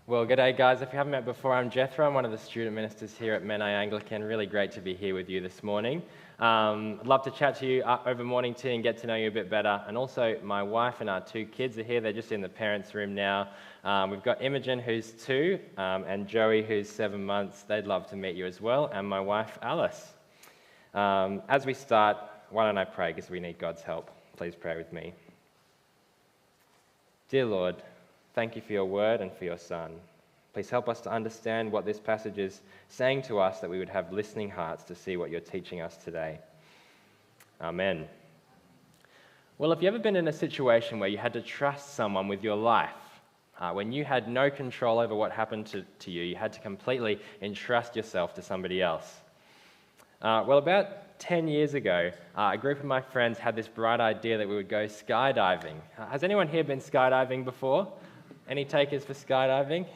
Well, g'day guys. If you haven't met before, I'm Jethro. I'm one of the student ministers here at Menai Anglican. Really great to be here with you this morning. I'd love to chat to you over morning tea and get to know you a bit better. And also, my wife and our two kids are here. They're just in the parents' room now. We've got Imogen, who's 2, and Joey, who's 7 months. They'd love to meet you as well, and my wife, Alice. As we start, why don't I pray, because we need God's help. Please pray with me. Dear Lord, thank you for your word and for your Son. Please help us to understand what this passage is saying to us, that we would have listening hearts to see what you're teaching us today. Amen. Well, have you ever been in a situation where you had to trust someone with your life? When you had no control over what happened to you, you had to completely entrust yourself to somebody else. Well, about 10 years ago, a group of my friends had this bright idea that we would go skydiving. Has anyone here been skydiving before? Any takers for skydiving?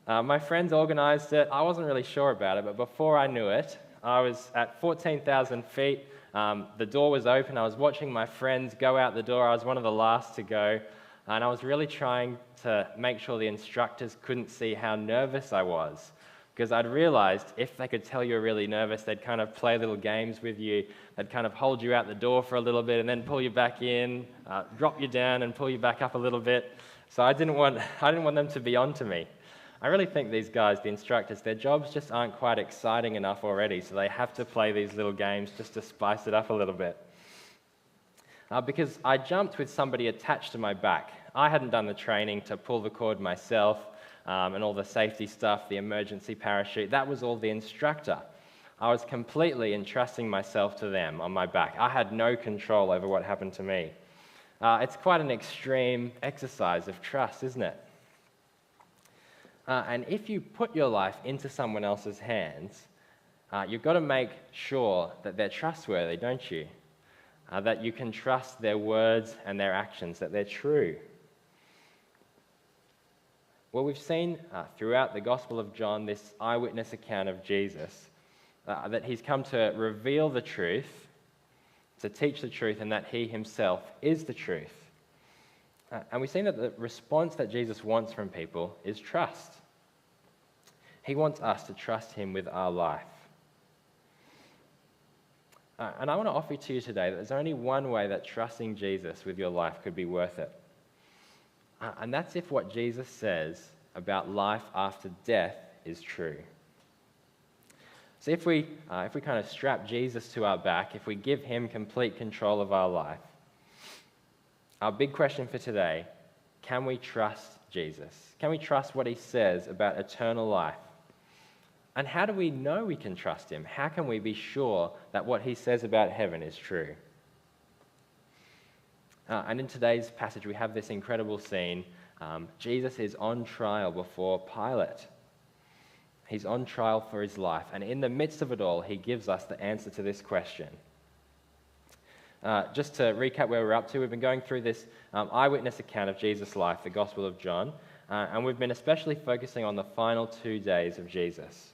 My friends organised it. I wasn't really sure about it, but before I knew it, I was at 14,000 feet. The door was open. I was watching my friends go out the door. I was one of the last to go, and I was really trying to make sure the instructors couldn't see how nervous I was, because I'd realised if they could tell you were really nervous, they'd kind of play little games with you. They'd kind of hold you out the door for a little bit and then pull you back in, drop you down and pull you back up a little bit. So I didn't want them to be onto me. I really think these guys, the instructors, their jobs just aren't quite exciting enough already, so they have to play these little games just to spice it up a little bit. Because I jumped with somebody attached to my back. I hadn't done the training to pull the cord myself, and all the safety stuff, the emergency parachute. That was all the instructor. I was completely entrusting myself to them on my back. I had no control over what happened to me. It's quite an extreme exercise of trust, isn't it? And if you put your life into someone else's hands, you've got to make sure that they're trustworthy, don't you? That you can trust their words and their actions, that they're true. Well, we've seen throughout the Gospel of John this eyewitness account of Jesus, that he's come to reveal the truth, to teach the truth, and that he himself is the truth. And we've seen that the response that Jesus wants from people is trust. He wants us to trust him with our life. And I want to offer to you today that there's only one way that trusting Jesus with your life could be worth it. And that's if what Jesus says about life after death is true. So if we kind of strap Jesus to our back, if we give him complete control of our life, our big question for today, can we trust Jesus? Can we trust what he says about eternal life? And how do we know we can trust him? How can we be sure that what he says about heaven is true? And in today's passage, we have this incredible scene. Jesus is on trial before Pilate. He's on trial for his life. And in the midst of it all, he gives us the answer to this question. Just to recap where we're up to, we've been going through this eyewitness account of Jesus' life, the Gospel of John. And we've been especially focusing on the final 2 days of Jesus.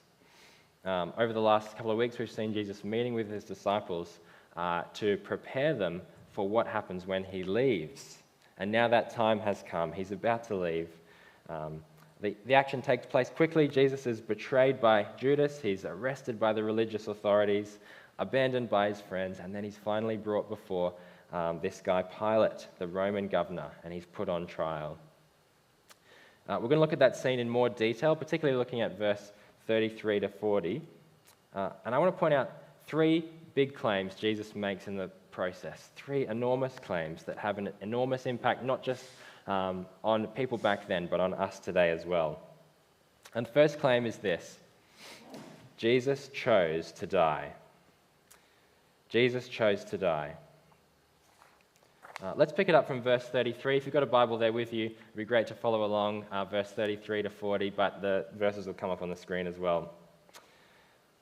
Over the last couple of weeks, we've seen Jesus meeting with his disciples to prepare them for what happens when he leaves. And now that time has come. He's about to leave. The action takes place quickly. Jesus is betrayed by Judas. He's arrested by the religious authorities, abandoned by his friends, and then he's finally brought before this guy Pilate, the Roman governor, and he's put on trial. We're going to look at that scene in more detail, particularly looking at verse 33 to 40. And I want to point out 3 big claims Jesus makes in the process. 3 enormous claims that have an enormous impact, not just on people back then, but on us today as well. And the first claim is this: Jesus chose to die. Jesus chose to die. Let's pick it up from verse 33. If you've got a Bible there with you, it'd be great to follow along, verse 33 to 40, but the verses will come up on the screen as well.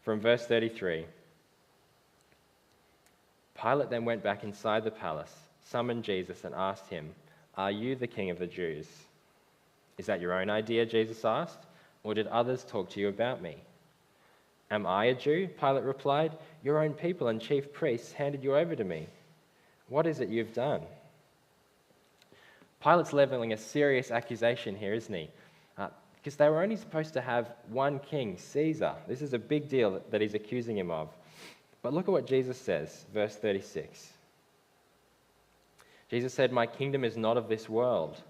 From verse 33. Pilate then went back inside the palace, summoned Jesus, and asked him, "Are you the king of the Jews?" "Is that your own idea?" Jesus asked, "or did others talk to you about me?" "Am I a Jew?" Pilate replied. "Your own people and chief priests handed you over to me. What is it you've done?" Pilate's leveling a serious accusation here, isn't he? Because they were only supposed to have one king, Caesar. This is a big deal that he's accusing him of. But look at what Jesus says, verse 36. Jesus said, "My kingdom is not of this world.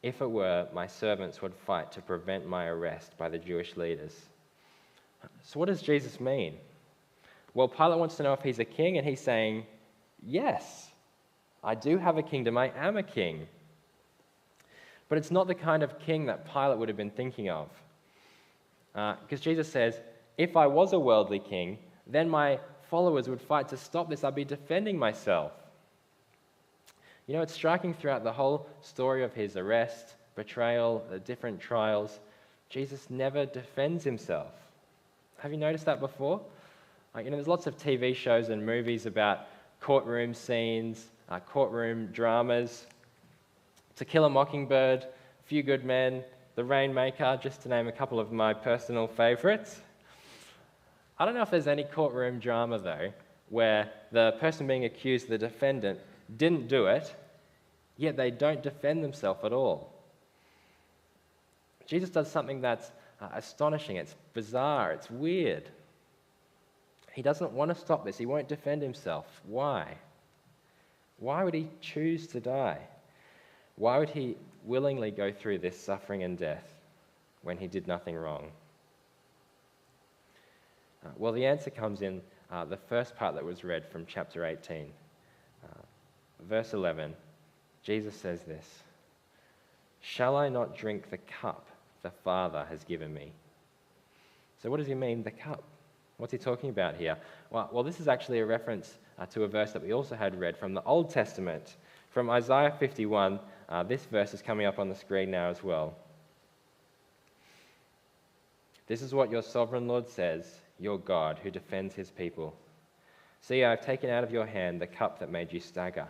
If it were, my servants would fight to prevent my arrest by the Jewish leaders." So what does Jesus mean? Well, Pilate wants to know if he's a king, and he's saying, yes, I do have a kingdom, I am a king. But it's not the kind of king that Pilate would have been thinking of. Because Jesus says, if I was a worldly king, then my followers would fight to stop this. I'd be defending myself. You know, it's striking throughout the whole story of his arrest, betrayal, the different trials. Jesus never defends himself. Have you noticed that before? There's lots of TV shows and movies about courtroom scenes, courtroom dramas. To Kill a Mockingbird, Few Good Men, The Rainmaker, just to name a couple of my personal favourites. I don't know if there's any courtroom drama, though, where the person being accused, the defendant, didn't do it, yet they don't defend themselves at all. Jesus does something that's astonishing, it's bizarre, it's weird. He doesn't want to stop this. He won't defend himself. Why? Why would he choose to die? Why would he willingly go through this suffering and death when he did nothing wrong? Well, the answer comes in the first part that was read from chapter 18. Verse 11, Jesus says this, "Shall I not drink the cup the Father has given me?" So what does he mean, the cup? What's he talking about here? Well, this is actually a reference to a verse that we also had read from the Old Testament. From Isaiah 51, this verse is coming up on the screen now as well. "This is what your sovereign Lord says, your God, who defends his people. See, I have taken out of your hand the cup that made you stagger.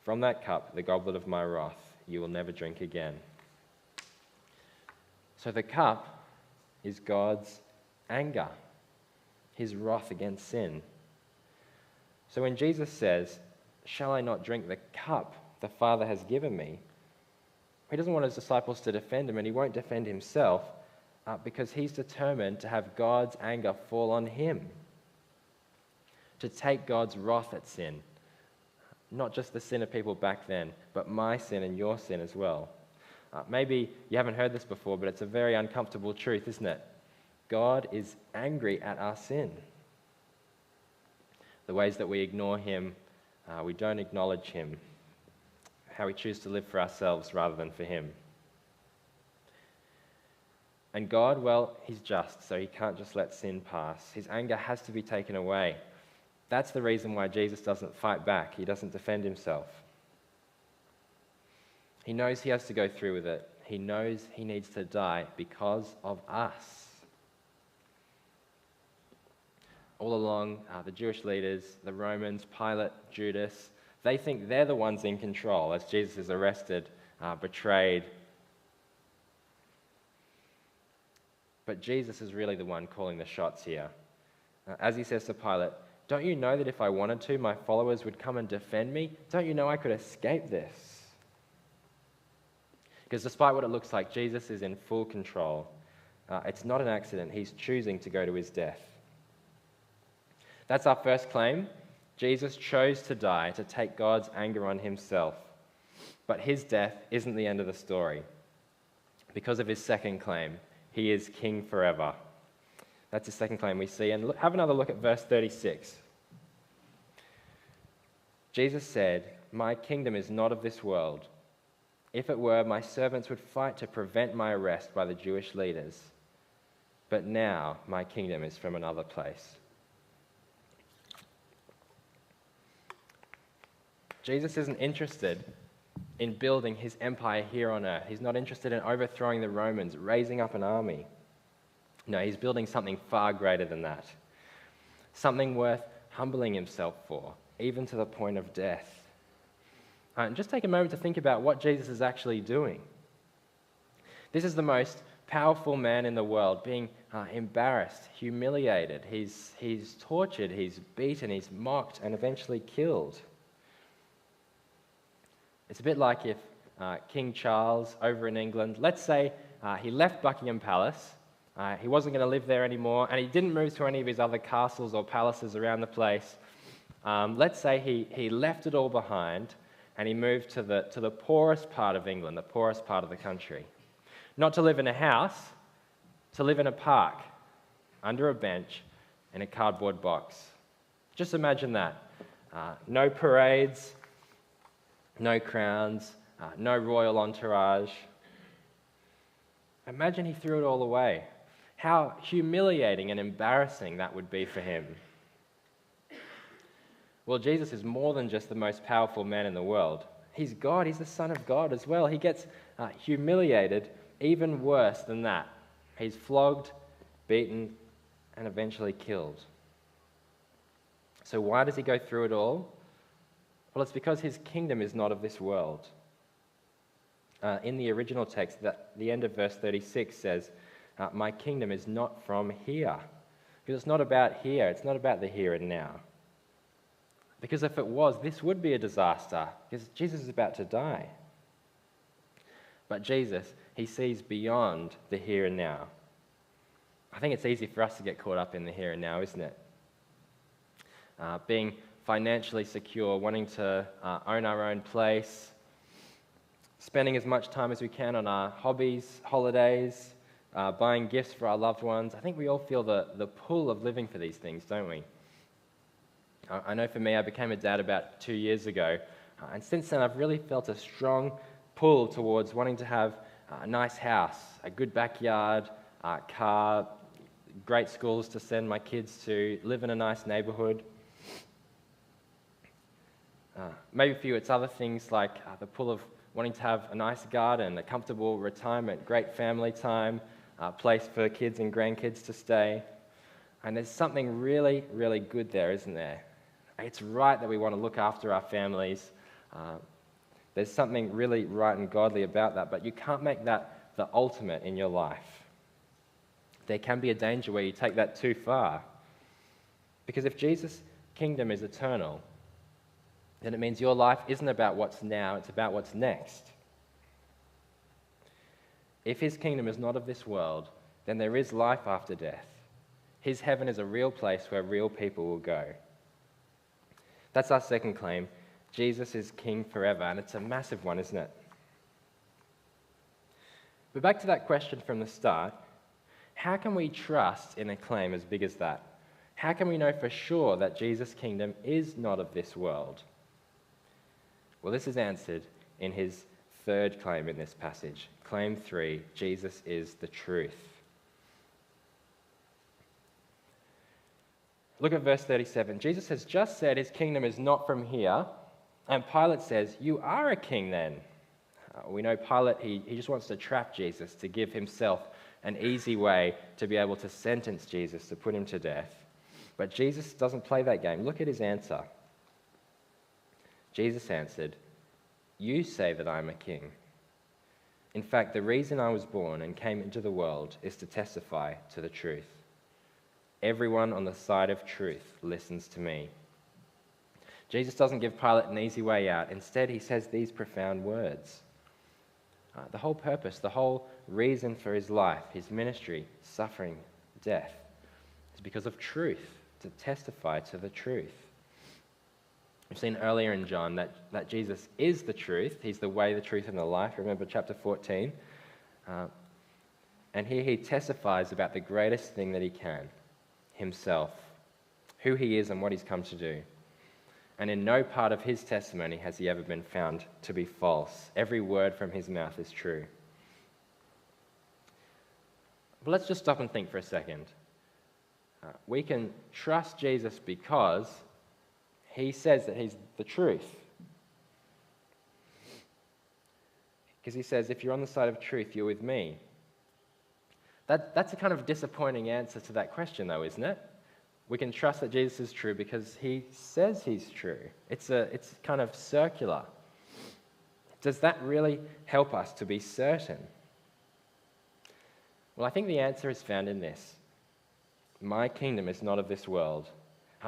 From that cup, the goblet of my wrath, you will never drink again." So the cup is God's anger, his wrath against sin. So when Jesus says, "Shall I not drink the cup the Father has given me?" he doesn't want his disciples to defend him, and he won't defend himself because he's determined to have God's anger fall on him, to take God's wrath at sin, not just the sin of people back then, but my sin and your sin as well. Maybe you haven't heard this before, but it's a very uncomfortable truth, isn't it? God is angry at our sin. The ways that we ignore him, we don't acknowledge him, how we choose to live for ourselves rather than for him. And God, well, he's just, so he can't just let sin pass. His anger has to be taken away. That's the reason why Jesus doesn't fight back. He doesn't defend himself. He knows he has to go through with it. He knows he needs to die because of us. All along, the Jewish leaders, the Romans, Pilate, Judas, they think they're the ones in control as Jesus is arrested, betrayed. But Jesus is really the one calling the shots here. As he says to Pilate, "Don't you know that if I wanted to, my followers would come and defend me? Don't you know I could escape this?" Because despite what it looks like, Jesus is in full control. It's not an accident. He's choosing to go to his death. That's our first claim. Jesus chose to die, to take God's anger on himself. But his death isn't the end of the story. Because of his second claim, he is king forever. That's the second claim we see. And have another look at verse 36. Jesus said, "My kingdom is not of this world. If it were, my servants would fight to prevent my arrest by the Jewish leaders. But now my kingdom is from another place." Jesus isn't interested in building his empire here on earth. He's not interested in overthrowing the Romans, raising up an army. No, he's building something far greater than that. Something worth humbling himself for, even to the point of death. And just take a moment to think about what Jesus is actually doing. This is the most powerful man in the world, being embarrassed, humiliated. He's tortured, he's beaten, he's mocked, and eventually killed. It's a bit like if King Charles over in England. Let's say he left Buckingham Palace. He wasn't going to live there anymore, and he didn't move to any of his other castles or palaces around the place. Let's say he left it all behind, and he moved to the poorest part of England, the poorest part of the country. Not to live in a house, to live in a park, under a bench, in a cardboard box. Just imagine that. No parades, no crowns, no royal entourage. Imagine he threw it all away. How humiliating and embarrassing that would be for him. Well, Jesus is more than just the most powerful man in the world. He's God. He's the Son of God as well. He gets humiliated even worse than that. He's flogged, beaten, and eventually killed. So why does he go through it all? Well, it's because his kingdom is not of this world. In the original text, the end of verse 36 says, my kingdom is not from here. Because it's not about here. It's not about the here and now. Because if it was, this would be a disaster. Because Jesus is about to die. But Jesus, he sees beyond the here and now. I think it's easy for us to get caught up in the here and now, isn't it? Being financially secure, wanting to own our own place, spending as much time as we can on our hobbies, holidays, buying gifts for our loved ones. I think we all feel the pull of living for these things, don't we? I know for me, I became a dad about 2 years ago, and since then I've really felt a strong pull towards wanting to have a nice house, a good backyard, car, great schools to send my kids to, live in a nice neighborhood. Maybe for you it's other things like the pull of wanting to have a nice garden, a comfortable retirement, great family time, a place for kids and grandkids to stay. And there's something really, really good there, isn't there? It's right that we want to look after our families. There's something really right and godly about that, but you can't make that the ultimate in your life. There can be a danger where you take that too far. Because if Jesus' kingdom is eternal, then it means your life isn't about what's now, it's about what's next. If his kingdom is not of this world, then there is life after death. His heaven is a real place where real people will go. That's our second claim. Jesus is king forever, and it's a massive one, isn't it? But back to that question from the start, how can we trust in a claim as big as that? How can we know for sure that Jesus' kingdom is not of this world? Well, this is answered in his third claim in this passage. Claim 3, Jesus is the truth. Look at verse 37. Jesus has just said his kingdom is not from here, and Pilate says, you are a king then. We know Pilate, he just wants to trap Jesus, to give himself an easy way to be able to sentence Jesus, to put him to death. But Jesus doesn't play that game. Look at his answer. Jesus answered, you say that I'm a king. In fact, the reason I was born and came into the world is to testify to the truth. Everyone on the side of truth listens to me. Jesus doesn't give Pilate an easy way out. Instead, he says these profound words. The whole purpose, the whole reason for his life, his ministry, suffering, death, is because of truth, to testify to the truth. We've seen earlier in John that Jesus is the truth. He's the way, the truth, and the life. Remember chapter 14? And here he testifies about the greatest thing that he can, himself, who he is and what he's come to do. And in no part of his testimony has he ever been found to be false. Every word from his mouth is true. But let's just stop and think for a second. We can trust Jesus because he says that he's the truth. Because he says, if you're on the side of truth, you're with me. That's a kind of disappointing answer to that question, though, isn't it? We can trust that Jesus is true because he says he's true. It's kind of circular. Does that really help us to be certain? Well, I think the answer is found in this. My kingdom is not of this world.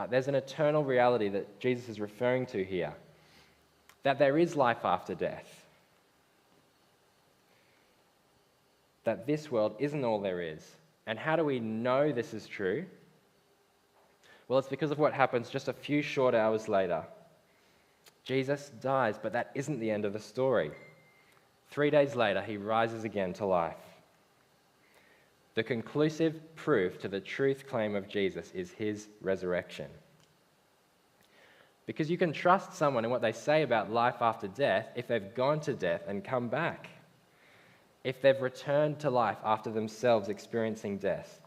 There's an eternal reality that Jesus is referring to here. That there is life after death. that this world isn't all there is. And how do we know this is true? Well, it's because of what happens just a few short hours later. Jesus dies, but that isn't the end of the story. 3 days later, he rises again to life. The conclusive proof to the truth claim of Jesus is his resurrection. Because you can trust someone in what they say about life after death if they've gone to death and come back, if they've returned to life after themselves experiencing death.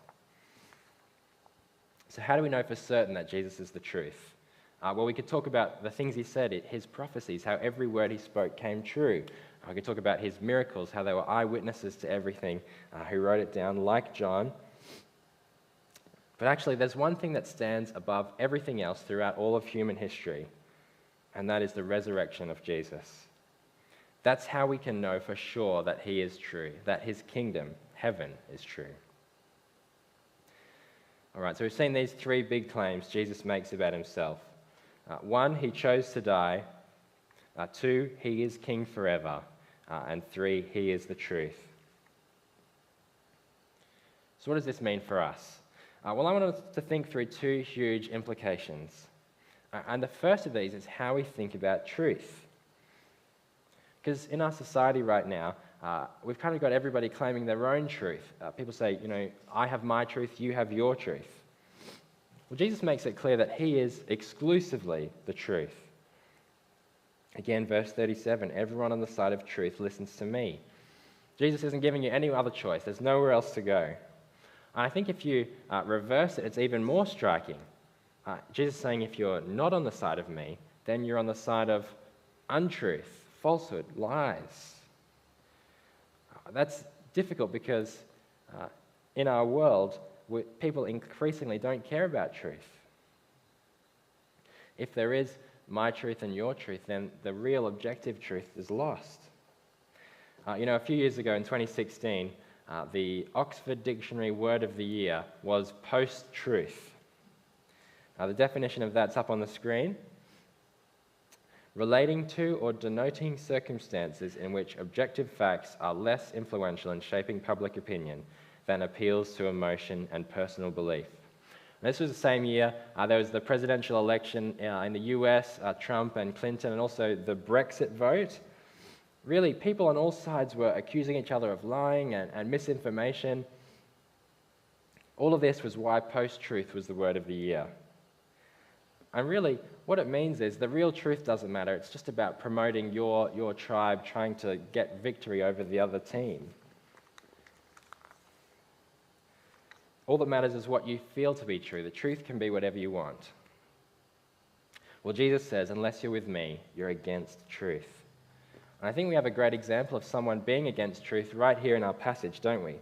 So how do we know for certain that Jesus is the truth? Well, we could talk about the things he said, his prophecies, how every word he spoke came true. We could talk about his miracles, how they were eyewitnesses to everything, who wrote it down, like John. But actually, there's one thing that stands above everything else throughout all of human history, and that is the resurrection of Jesus. That's how we can know for sure that he is true, that his kingdom, heaven, is true. All right, so we've seen these three big claims Jesus makes about himself. 1, he chose to die. 2, he is king forever. And 3, he is the truth. So what does this mean for us? Well, I want us to think through 2 huge implications. And the first of these is how we think about truth. Because in our society right now, we've kind of got everybody claiming their own truth. People say, I have my truth, you have your truth. Well, Jesus makes it clear that he is exclusively the truth. Again, verse 37, everyone on the side of truth listens to me. Jesus isn't giving you any other choice. There's nowhere else to go. And I think if you reverse it, it's even more striking. Jesus is saying if you're not on the side of me, then you're on the side of untruth, falsehood, lies. That's difficult because in our world, people increasingly don't care about truth. If there is my truth and your truth, then the real objective truth is lost. A few years ago in 2016, the Oxford Dictionary word of the year was post-truth. The definition of that's up on the screen. Relating to or denoting circumstances in which objective facts are less influential in shaping public opinion than appeals to emotion and personal belief. And this was the same year there was the presidential election in the US, Trump and Clinton, and also the Brexit vote. Really, people on all sides were accusing each other of lying and misinformation. All of this was why post-truth was the word of the year. And really, what it means is the real truth doesn't matter. It's just about promoting your tribe, trying to get victory over the other team. All that matters is what you feel to be true. The truth can be whatever you want. Well, Jesus says, unless you're with me, you're against truth. And I think we have a great example of someone being against truth right here in our passage, don't we?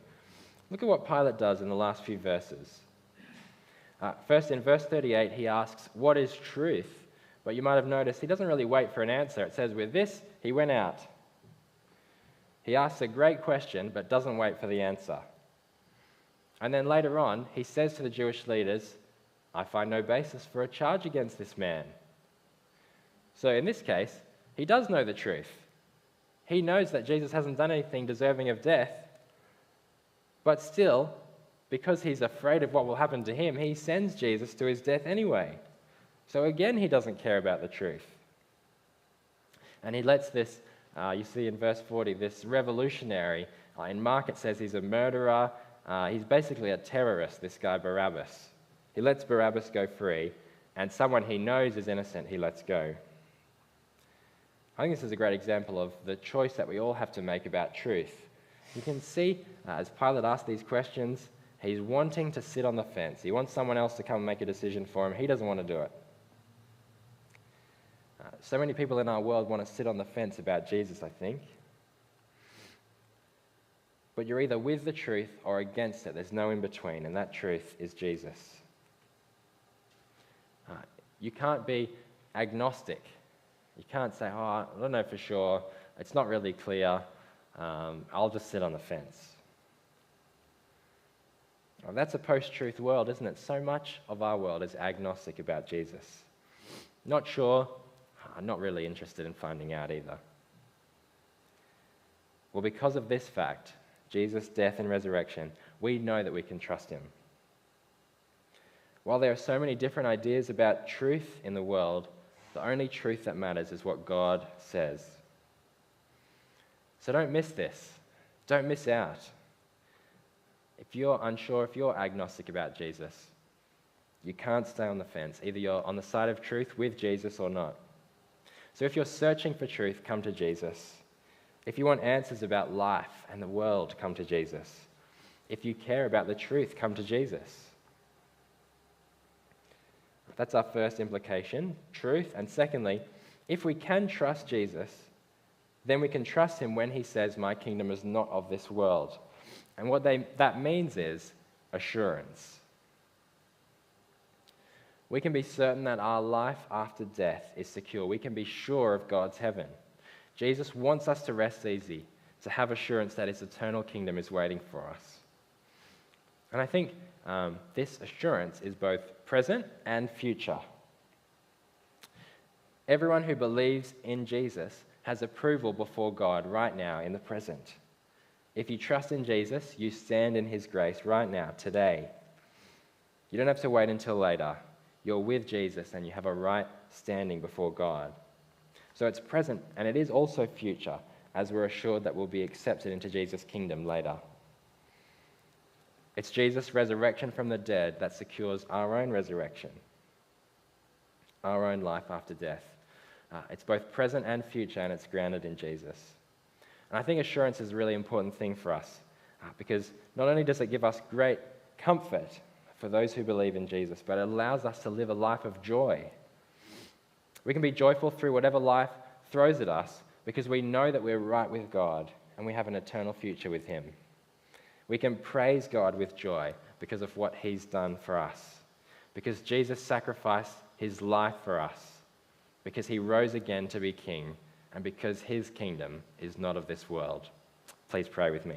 Look at what Pilate does in the last few verses. First, in verse 38, he asks, what is truth? But you might have noticed he doesn't really wait for an answer. It says, with this, he went out. He asks a great question, but doesn't wait for the answer. And then later on, he says to the Jewish leaders, I find no basis for a charge against this man. So in this case, he does know the truth. He knows that Jesus hasn't done anything deserving of death, but still, because he's afraid of what will happen to him, he sends Jesus to his death anyway. So again, he doesn't care about the truth. And he lets this, you see in verse 40, this revolutionary, in Mark it says he's a murderer, he's basically a terrorist, this guy Barabbas. He lets Barabbas go free, and someone he knows is innocent, he lets go. I think this is a great example of the choice that we all have to make about truth. You can see, as Pilate asks these questions, he's wanting to sit on the fence. He wants someone else to come and make a decision for him. He doesn't want to do it. So many people in our world want to sit on the fence about Jesus, I think. But you're either with the truth or against it. There's no in between, and that truth is Jesus. You can't be agnostic. You can't say, I don't know for sure. It's not really clear. I'll just sit on the fence. Well, that's a post-truth world, isn't it? So much of our world is agnostic about Jesus. Not sure. I'm not really interested in finding out either. Well, because of this fact, Jesus' death and resurrection, we know that we can trust him. While there are so many different ideas about truth in the world, the only truth that matters is what God says. So don't miss this. Don't miss out. If you're unsure, if you're agnostic about Jesus, you can't stay on the fence. Either you're on the side of truth with Jesus or not. So if you're searching for truth, come to Jesus. If you want answers about life and the world, come to Jesus. If you care about the truth, come to Jesus. That's our first implication, truth. And secondly, if we can trust Jesus, then we can trust him when he says, "My kingdom is not of this world." And what that means is assurance. We can be certain that our life after death is secure. We can be sure of God's heaven. Jesus wants us to rest easy, to have assurance that his eternal kingdom is waiting for us. And I think this assurance is both present and future. Everyone who believes in Jesus has approval before God right now in the present. If you trust in Jesus, you stand in his grace right now, today. You don't have to wait until later. You're with Jesus and you have a right standing before God. So it's present and it is also future, as we're assured that we'll be accepted into Jesus' kingdom later. It's Jesus' resurrection from the dead that secures our own resurrection, our own life after death. It's both present and future, and it's grounded in Jesus. And I think assurance is a really important thing for us, because not only does it give us great comfort for those who believe in Jesus, but it allows us to live a life of joy. We can be joyful through whatever life throws at us because we know that we're right with God and we have an eternal future with him. We can praise God with joy because of what he's done for us, because Jesus sacrificed his life for us, because he rose again to be king, and because his kingdom is not of this world. Please pray with me.